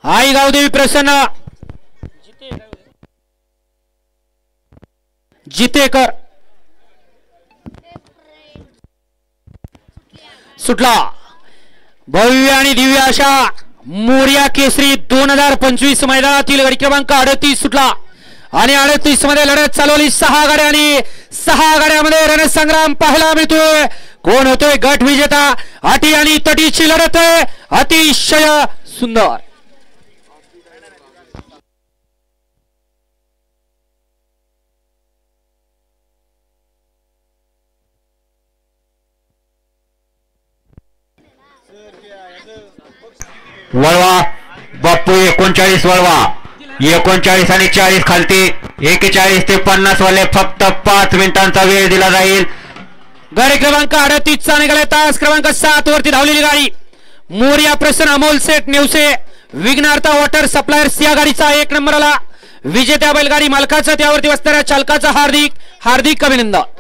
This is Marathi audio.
आई गावदेवी प्रसन्न जितेकर सुटला। भव्य आणि दिव्य अशा मोर्या केसरी 2025 मैदानातील गाडी क्रमांक 38 सुटला आणि 38 मध्ये लढत चालवली 6 गाड्या आणि 6 गाड्यामध्ये रणसंग्राम पाहायला मिळतोय। कोण होतोय गट विजेता? अटी आणि तटीची लढत आहे, अतिशय सुंदर। वळवा बाप्पू 39 वळवा 39 आणि 40 खालती 41 ते 50 वाले फक्त 5 मिनिटांचा वेळ दिला जाईल। गाडी क्रमांक 38 चा निघाला तास क्रमांक 7 वरती धावलेली गाडी मोर्या प्रसन्न अमोल सेठ नेवसे विघ्नार्थ वॉटर सप्लायर्स या गाडीचा 1 नंबरला विजेत्या बैलगाडी मालकाचा त्यावरती बसणाऱ्या चालकाचा हार्दिक हार्दिक अभिनंदन।